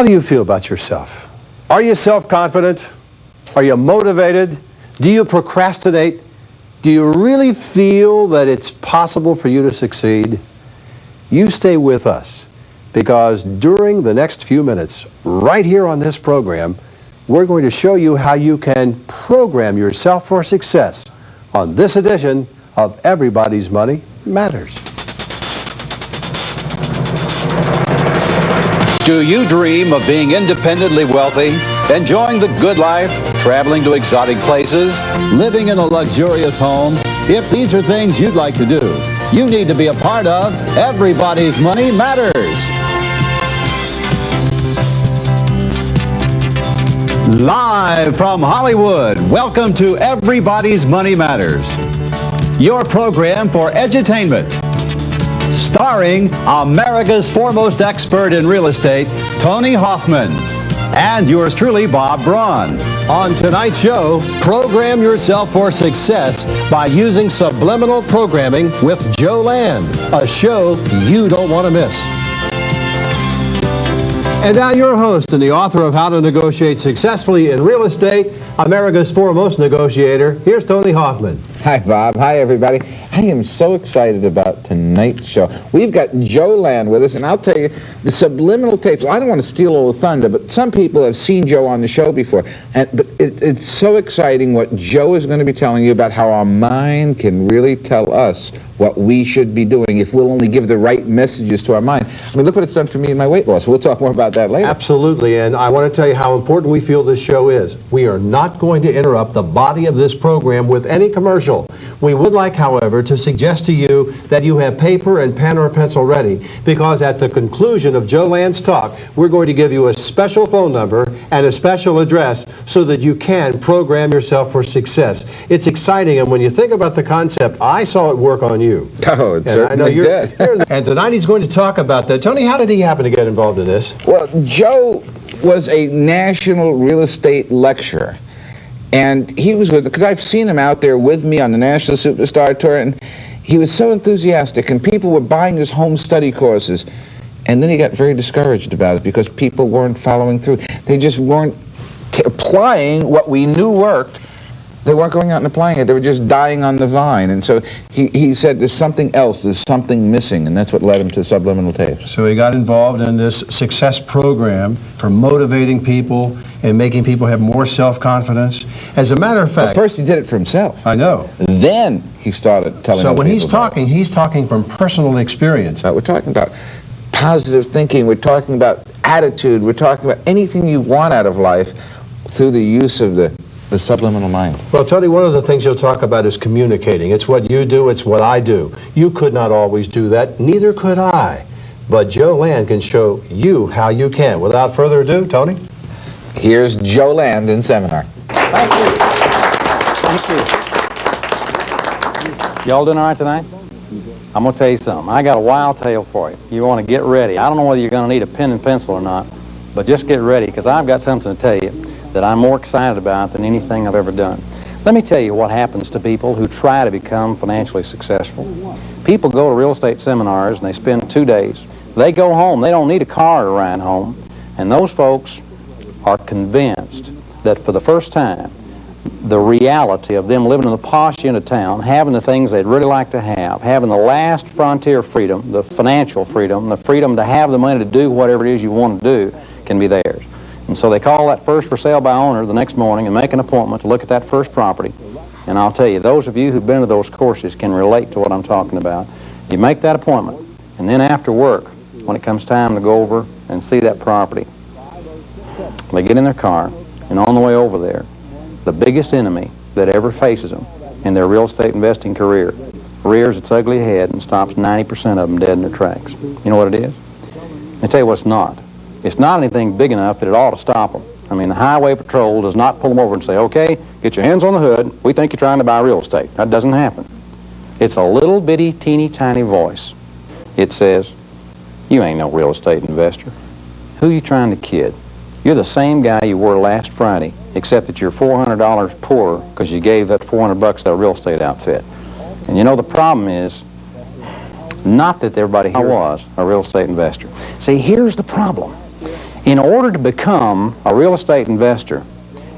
How do you feel about yourself? Are you self-confident? Are you motivated? Do you procrastinate? Do you really feel that it's possible for you to succeed? You stay with us, because during the next few minutes, right here on this program, we're going to show you how you can program yourself for success on this edition of Everybody's Money Matters. Do you dream of being independently wealthy, enjoying the good life, traveling to exotic places, living in a luxurious home? If these are things you'd like to do, you need to be a part of Everybody's Money Matters. Live from Hollywood, welcome to Everybody's Money Matters, your program for edutainment. Starring America's foremost expert in real estate, Tony Hoffman, and yours truly, Bob Braun. On tonight's show, program yourself for success by using subliminal programming with Joe Land, a show you don't want to miss. And now your host and the author of How to Negotiate Successfully in Real Estate, America's foremost negotiator, here's Tony Hoffman. Hi, Bob. Hi, everybody. I am so excited about tonight's show. We've got Joe Land with us, and I'll tell you, the subliminal tapes, I don't want to steal all the thunder, but some people have seen Joe on the show before. But it's so exciting what Joe is going to be telling you about how our mind can really tell us what we should be doing if we'll only give the right messages to our mind. I mean, look what it's done for me in my weight loss. We'll talk more about that later. Absolutely, and I want to tell you how important we feel this show is. We are not going to interrupt the body of this program with any commercial. We would like, however, to suggest to you that you have paper and pen or pencil ready, because at the conclusion of Joe Land's talk, we're going to give you a special phone number and a special address so that you can program yourself for success. It's exciting, and when you think about the concept, I saw it work on you. Oh, it certainly did. And tonight he's going to talk about that. Tony, how did he happen to get involved in this? Well, Joe was a national real estate lecturer. And he was with, because I've seen him out there with me on the National Superstar Tour, and he was so enthusiastic, and people were buying his home study courses. And then he got very discouraged about it because people weren't following through. They just weren't applying what we knew worked. They weren't going out and applying it. They were just dying on the vine. And so he said, there's something else, there's something missing, and that's what led him to subliminal tapes. So he got involved in this success program for motivating people and making people have more self-confidence. As a matter of fact... Well, first he did it for himself. I know. Then he started telling other people. So when he's talking from personal experience. We're talking about positive thinking, we're talking about attitude, we're talking about anything you want out of life through the use of the subliminal mind. Well, Tony, one of the things you'll talk about is communicating. It's what you do, it's what I do. You could not always do that, neither could I. But Joe Land can show you how you can. Without further ado, Tony. Here's Joe Land in seminar. Thank you. Thank you. Y'all doing all right tonight? I'm going to tell you something. I got a wild tale for you. You want to get ready. I don't know whether you're going to need a pen and pencil or not, but just get ready, because I've got something to tell you that I'm more excited about than anything I've ever done. Let me tell you what happens to people who try to become financially successful. People go to real estate seminars and they spend 2 days. They go home. They don't need a car to ride home. And those folks are convinced that for the first time, the reality of them living in the posh end of town, having the things they'd really like to have, having the last frontier freedom, the financial freedom, the freedom to have the money to do whatever it is you want to do, can be theirs. And so they call that first for sale by owner the next morning and make an appointment to look at that first property. And I'll tell you, those of you who've been to those courses can relate to what I'm talking about. You make that appointment, and then after work, when it comes time to go over and see that property, they get in their car, and on the way over there, the biggest enemy that ever faces them in their real estate investing career rears its ugly head and stops 90% of them dead in their tracks. You know what it is? I'll tell you what it's not. It's not anything big enough that it ought to stop them. I mean, the highway patrol does not pull them over and say, okay, get your hands on the hood, we think you're trying to buy real estate. That doesn't happen. It's a little bitty, teeny, tiny voice. It says, you ain't no real estate investor. Who you trying to kid? You're the same guy you were last Friday, except that you're $400 poorer because you gave that $400 to that real estate outfit. And you know, the problem is, not that everybody here was a real estate investor. See, here's the problem. In order to become a real estate investor,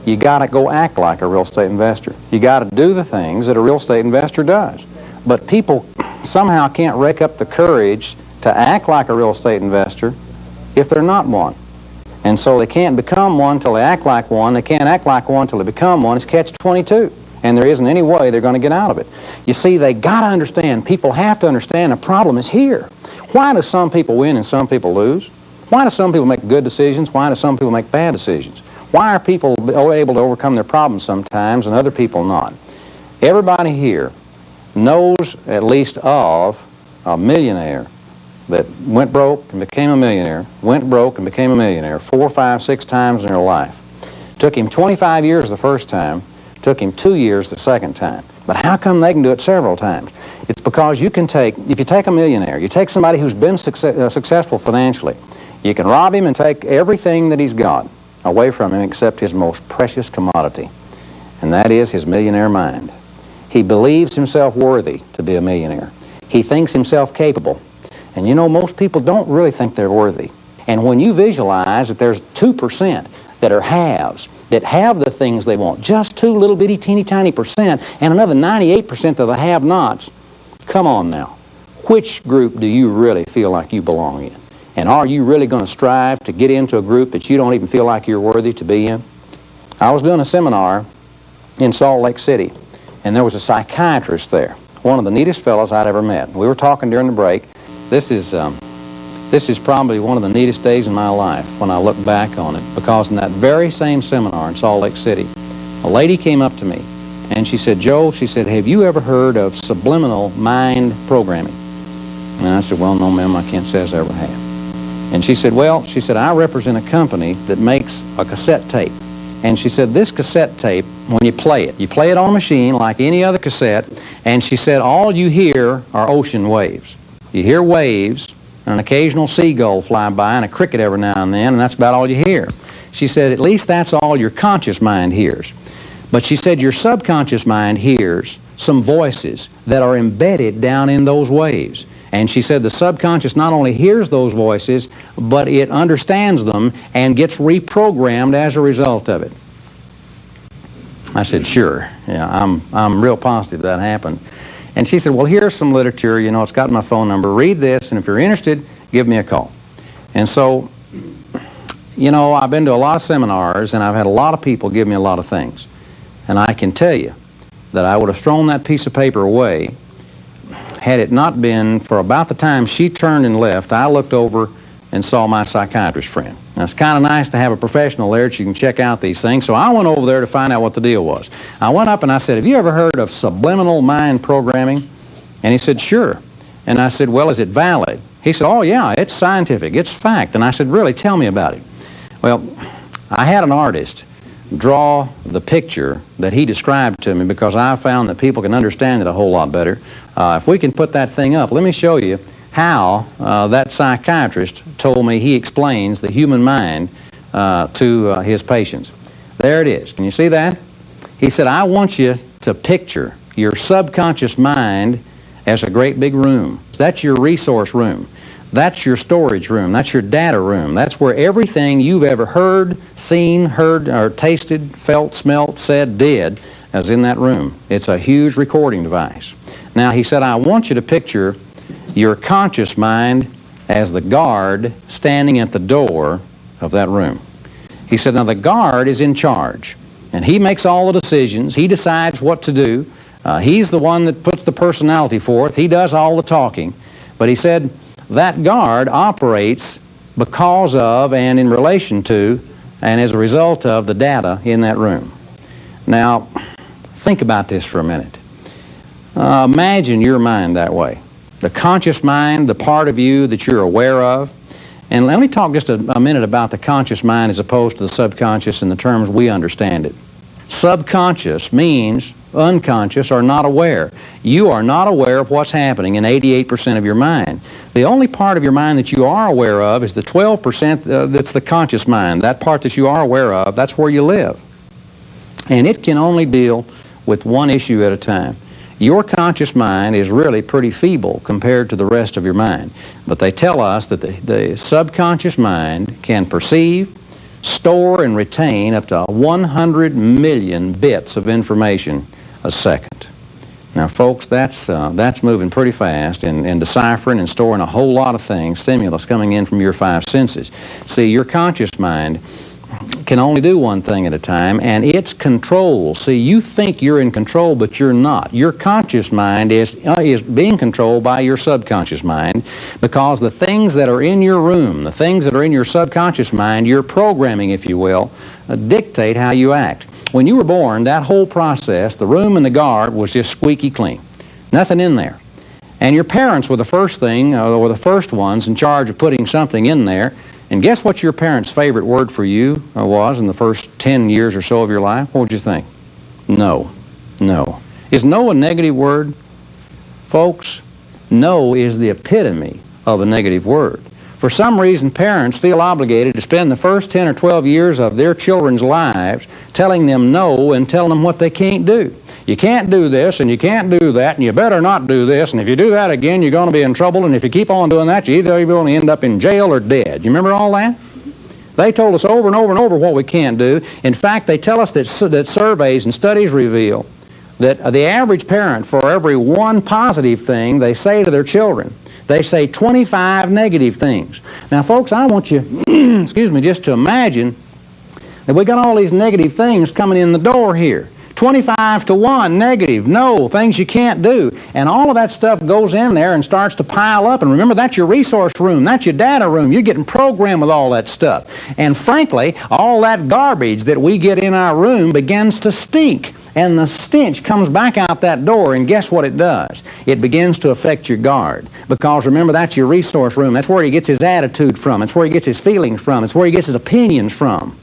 you got to go act like a real estate investor. You got to do the things that a real estate investor does. But people somehow can't rake up the courage to act like a real estate investor if they're not one. And so they can't become one until they act like one. They can't act like one until they become one. It's catch-22. And there isn't any way they're going to get out of it. You see, they got to understand, people have to understand the problem is here. Why do some people win and some people lose? Why do some people make good decisions? Why do some people make bad decisions? Why are people able to overcome their problems sometimes and other people not? Everybody here knows at least of a millionaire that went broke and became a millionaire, went broke and became a millionaire 4, 5, 6 times in their life. Took him 25 years the first time, took him 2 years the second time. But how come they can do it several times? It's because you can take, if you take a millionaire, you take somebody who's been successful financially, you can rob him and take everything that he's got away from him except his most precious commodity, and that is his millionaire mind. He believes himself worthy to be a millionaire. He thinks himself capable. And you know, most people don't really think they're worthy. And when you visualize that there's 2% that are haves, that have the things they want, just 2 little bitty teeny tiny percent, and another 98% of the have-nots, come on now. Which group do you really feel like you belong in? And are you really going to strive to get into a group that you don't even feel like you're worthy to be in? I was doing a seminar in Salt Lake City, and there was a psychiatrist there, one of the neatest fellows I'd ever met. We were talking during the break. This is probably one of the neatest days in my life when I look back on it, because in that very same seminar in Salt Lake City, a lady came up to me, and she said, "Joe," she said, "have you ever heard of subliminal mind programming?" And I said, "Well, no, ma'am, I can't say I ever have." And she said, "Well," she said, "I represent a company that makes a cassette tape." And she said, "This cassette tape, when you play it on a machine like any other cassette," and she said, "all you hear are ocean waves. You hear waves, and an occasional seagull fly by and a cricket every now and then, and that's about all you hear." She said, "At least that's all your conscious mind hears. But," she said, "your subconscious mind hears some voices that are embedded down in those waves." And she said the subconscious not only hears those voices, but it understands them and gets reprogrammed as a result of it. I said, "Sure, yeah, I'm real positive that happened." And she said, "Well, here's some literature, you know, it's got my phone number. Read this, and if you're interested, give me a call." And so, you know, I've been to a lot of seminars, and I've had a lot of people give me a lot of things. And I can tell you that I would have thrown that piece of paper away had it not been for about the time she turned and left. I looked over and saw my psychiatrist friend. Now, it's kind of nice to have a professional there that you can check out these things, so I went over there to find out what the deal was. I went up and I said, "Have you ever heard of subliminal mind programming?" And he said, "Sure." And I said, "Well, is it valid?" He said, "Oh, yeah, it's scientific, it's fact." And I said, "Really, tell me about it." Well, I had an artist draw the picture that he described to me, because I found that people can understand it a whole lot better. If we can put that thing up, let me show you how that psychiatrist told me he explains the human mind to his patients. There it is. Can you see that? He said, "I want you to picture your subconscious mind as a great big room. That's your resource room. That's your storage room. That's your data room. That's where everything you've ever heard, seen, heard, or tasted, felt, smelt, said, did is in that room. It's a huge recording device." Now, he said, "I want you to picture your conscious mind as the guard standing at the door of that room." He said, "Now, the guard is in charge, and he makes all the decisions. He decides what to do. He's the one that puts the personality forth. He does all the talking." But he said, that guard operates because of and in relation to and as a result of the data in that room. Now, think about this for a minute. Imagine your mind that way. The conscious mind, the part of you that you're aware of. And let me talk just a minute about the conscious mind as opposed to the subconscious in the terms we understand it. Subconscious means unconscious or not aware. You are not aware of what's happening in 88% of your mind. The only part of your mind that you are aware of is the 12% that's the conscious mind. That part that you are aware of, that's where you live. And it can only deal with one issue at a time. Your conscious mind is really pretty feeble compared to the rest of your mind. But they tell us that the subconscious mind can perceive, store, and retain up to 100 million bits of information a second. Now, folks, that's moving pretty fast in deciphering and storing a whole lot of things, stimulus coming in from your five senses. See, your conscious mind can only do one thing at a time, and it's control. See, you think you're in control, but you're not. Your conscious mind is being controlled by your subconscious mind, because the things that are in your room, the things that are in your subconscious mind, your programming, if you will, dictate how you act. When you were born, that whole process, the room and the guard, was just squeaky clean. Nothing in there. And your parents were the first thing, were the first ones in charge of putting something in there. And guess what your parents' favorite word for you was in the first 10 years or so of your life? What would you think? No. No. Is no a negative word? Folks, no is the epitome of a negative word. For some reason, parents feel obligated to spend the first 10 or 12 years of their children's lives telling them no and telling them what they can't do. You can't do this, and you can't do that, and you better not do this, and if you do that again, you're going to be in trouble, and if you keep on doing that, you're either going to end up in jail or dead. You remember all that? They told us over and over and over what we can't do. In fact, they tell us that surveys and studies reveal that the average parent, for every one positive thing they say to their children, they say 25 negative things. Now, folks, I want you, excuse me, just to imagine that we got all these negative things coming in the door here. 25 to 1 negative, no, things you can't do. And all of that stuff goes in there and starts to pile up. And remember, that's your resource room. That's your data room. You're getting programmed with all that stuff. And frankly, all that garbage that we get in our room begins to stink. And the stench comes back out that door, and guess what it does? It begins to affect your guard. Because remember, that's your resource room. That's where he gets his attitude from. It's where he gets his feelings from. It's where he gets his opinions from.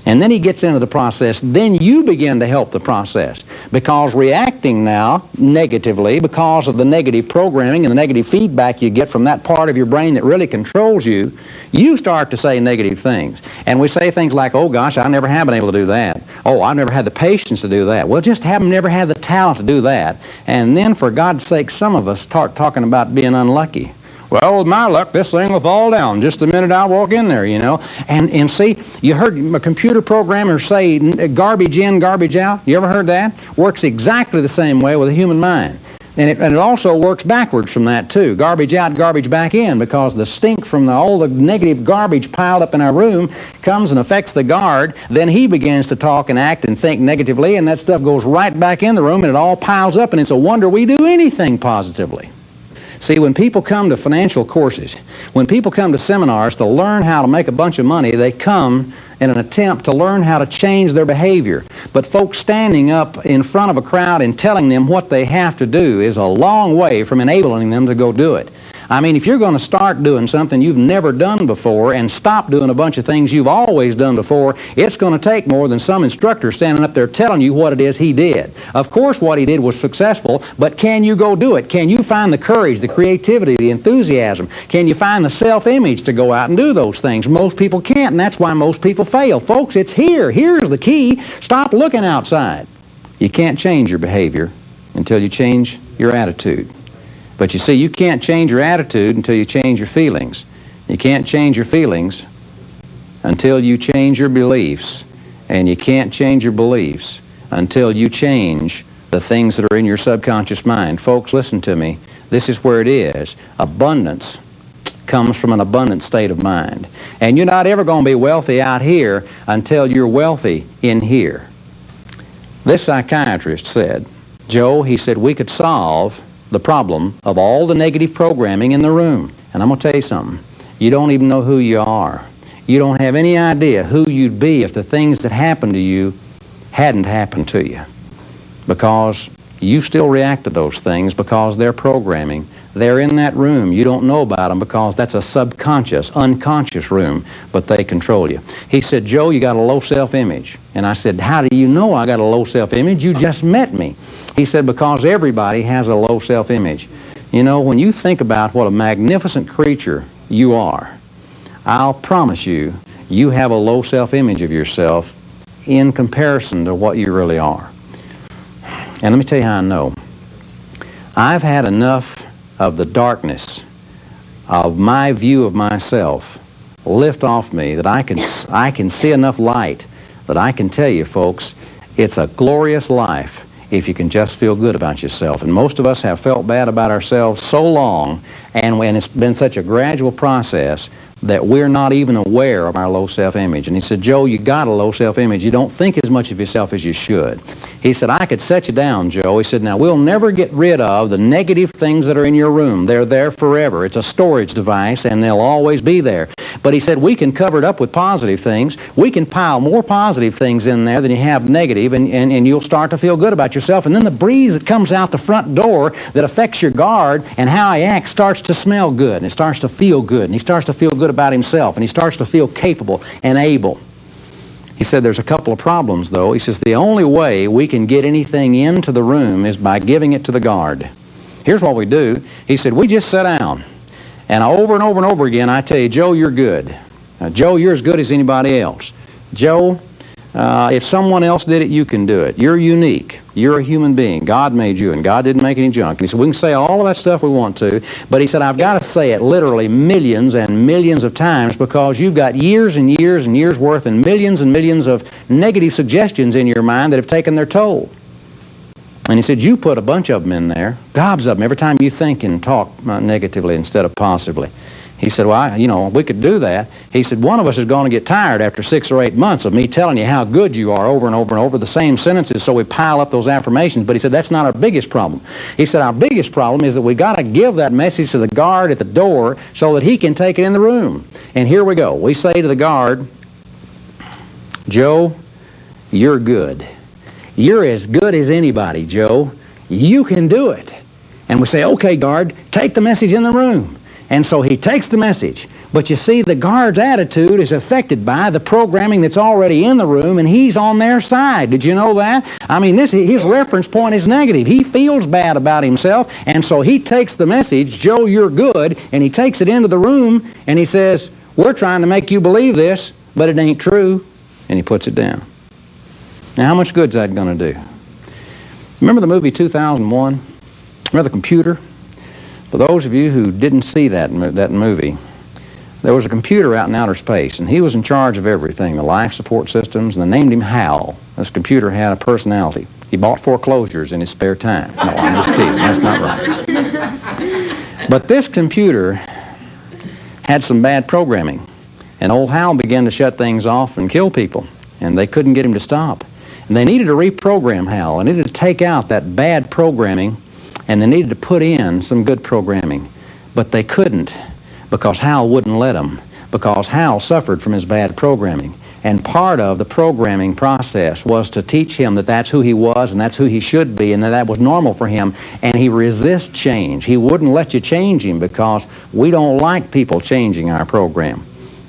And then he gets into the process. Then you begin to help the process. Because reacting now negatively, because of the negative programming and the negative feedback you get from that part of your brain that really controls you, you start to say negative things. And we say things like, oh gosh, I never have been able to do that. Oh, I've never had the patience to do that. Well, just haven't never had the talent to do that. And then, for God's sake, some of us start talking about being unlucky. Well, with my luck, this thing will fall down just the minute I walk in there, you know. And see, you heard a computer programmer say garbage in, garbage out. You ever heard that? Works exactly the same way with a human mind. And it also works backwards from that, too. Garbage out, garbage back in, because the stink from all the negative garbage piled up in our room comes and affects the guard. Then he begins to talk and act and think negatively, and that stuff goes right back in the room, and it all piles up, and it's a wonder we do anything positively. See, when people come to financial courses, when people come to seminars to learn how to make a bunch of money, they come in an attempt to learn how to change their behavior. But folks standing up in front of a crowd and telling them what they have to do is a long way from enabling them to go do it. I mean, if you're going to start doing something you've never done before and stop doing a bunch of things you've always done before, it's going to take more than some instructor standing up there telling you what it is he did. Of course, what he did was successful, but can you go do it? Can you find the courage, the creativity, the enthusiasm? Can you find the self-image to go out and do those things? Most people can't, and that's why most people fail. Folks, it's here. Here's the key. Stop looking outside. You can't change your behavior until you change your attitude. But you see, you can't change your attitude until you change your feelings. You can't change your feelings until you change your beliefs. And you can't change your beliefs until you change the things that are in your subconscious mind. Folks, listen to me. This is where it is. Abundance comes from an abundant state of mind. And you're not ever going to be wealthy out here until you're wealthy in here. This psychiatrist said, Joe, he said, we could solve the problem of all the negative programming in the room. And I'm going to tell you something. You don't even know who you are. You don't have any idea who you'd be if the things that happened to you hadn't happened to you. Because you still react to those things because they're programming. They're in that room. You don't know about them because that's a subconscious, unconscious room, but they control you. He said, Joe, you got a low self-image. And I said, how do you know I got a low self-image? You just met me. He said, because everybody has a low self-image. You know, when you think about what a magnificent creature you are, I'll promise you, you have a low self-image of yourself in comparison to what you really are. And let me tell you how I know. I've had enough of the darkness of my view of myself lift off me that I can see enough light that I can tell you, folks, it's a glorious life if you can just feel good about yourself. And most of us have felt bad about ourselves so long, and when it's been such a gradual process that we're not even aware of our low self-image. And he said, Joe, you got a low self-image. You don't think as much of yourself as you should. He said, I could set you down, Joe. He said, now, we'll never get rid of the negative things that are in your room. They're there forever. It's a storage device, and they'll always be there. But he said, we can cover it up with positive things. We can pile more positive things in there than you have negative, and you'll start to feel good about yourself. And then the breeze that comes out the front door that affects your guard and how he acts starts to smell good, and it starts to feel good, and he starts to feel good about himself, and he starts to feel capable and able. He said there's a couple of problems, though. He says the only way we can get anything into the room is by giving it to the guard. Here's what we do. He said, we just sit down, and over and over and over again I tell you, Joe, you're good. Joe, you're as good as anybody else. Joe, if someone else did it, you can do it. You're unique. You're a human being. God made you, and God didn't make any junk. And he said, we can say all of that stuff we want to, but he said, I've got to say it literally millions and millions of times because you've got years and years and years worth and millions of negative suggestions in your mind that have taken their toll. And he said, you put a bunch of them in there, gobs of them, every time you think and talk negatively instead of positively. He said, well, we could do that. He said, one of us is going to get tired after 6 or 8 months of me telling you how good you are over and over and over, the same sentences, so we pile up those affirmations. But he said, that's not our biggest problem. He said, our biggest problem is that we got to give that message to the guard at the door so that he can take it in the room. And here we go. We say to the guard, Joe, you're good. You're as good as anybody, Joe. You can do it. And we say, okay, guard, take the message in the room. And so he takes the message. But you see, the guard's attitude is affected by the programming that's already in the room, and he's on their side. Did you know that? I mean, his reference point is negative. He feels bad about himself, and so he takes the message, Joe, you're good, and he takes it into the room, and he says, we're trying to make you believe this, but it ain't true, and he puts it down. Now, how much good's that going to do? Remember the movie 2001? Remember the computer? For those of you who didn't see that movie, there was a computer out in outer space, and he was in charge of everything, the life support systems, and they named him Hal. This computer had a personality. He bought foreclosures in his spare time. No, I'm just teasing. That's not right. But this computer had some bad programming, and old Hal began to shut things off and kill people, and they couldn't get him to stop. And they needed to reprogram Hal. They needed to take out that bad programming, and they needed to put in some good programming. But they couldn't because Hal wouldn't let them, because Hal suffered from his bad programming. And part of the programming process was to teach him that that's who he was and that's who he should be and that was normal for him. And he resists change. He wouldn't let you change him because we don't like people changing our program.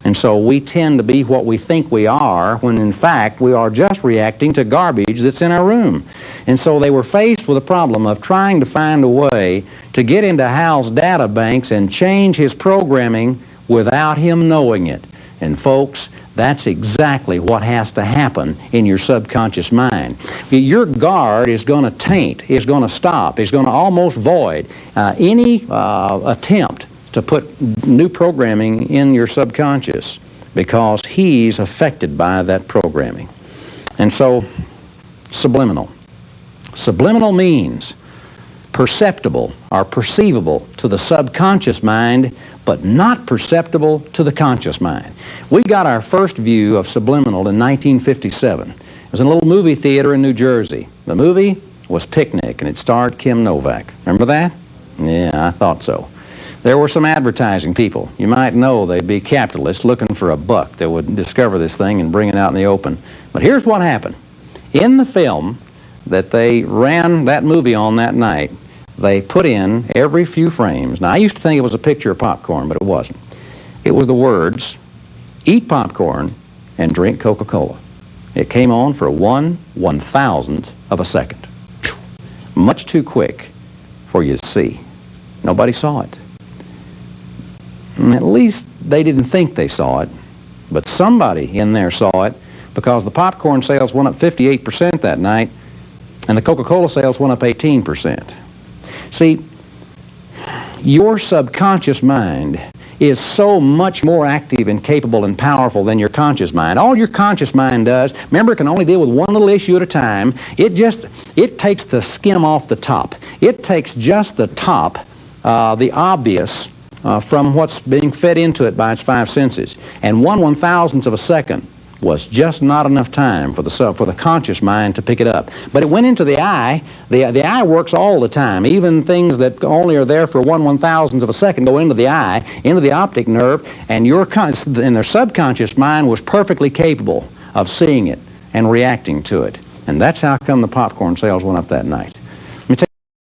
And so we tend to be what we think we are when in fact we are just reacting to garbage that's in our room. And so they were faced with a problem of trying to find a way to get into Hal's data banks and change his programming without him knowing it. And folks, that's exactly what has to happen in your subconscious mind. Your guard is going to taint, is going to stop, is going to almost void any attempt to put new programming in your subconscious because he's affected by that programming. And so, subliminal. Subliminal means perceptible or perceivable to the subconscious mind, but not perceptible to the conscious mind. We got our first view of subliminal in 1957. It was in a little movie theater in New Jersey. The movie was Picnic, and it starred Kim Novak. Remember that? Yeah, I thought so. There were some advertising people. You might know they'd be capitalists looking for a buck that would discover this thing and bring it out in the open. But here's what happened. In the film that they ran that movie on that night, they put in every few frames. Now, I used to think it was a picture of popcorn, but it wasn't. It was the words, eat popcorn and drink Coca-Cola. It came on for 1/1000th of a second. Much too quick for you to see. Nobody saw it. At least they didn't think they saw it, but somebody in there saw it because the popcorn sales went up 58% that night and the Coca-Cola sales went up 18%. See, your subconscious mind is so much more active and capable and powerful than your conscious mind. All your conscious mind does, remember, it can only deal with one little issue at a time. It takes the skim off the top. It takes just the top, the obvious, from what's being fed into it by its five senses. And 1/1000th of a second was just not enough time for the conscious mind to pick it up. But it went into the eye. The eye works all the time. Even things that only are there for 1/1000th of a second go into the eye, into the optic nerve, and their subconscious mind was perfectly capable of seeing it and reacting to it. And that's how come the popcorn sales went up that night.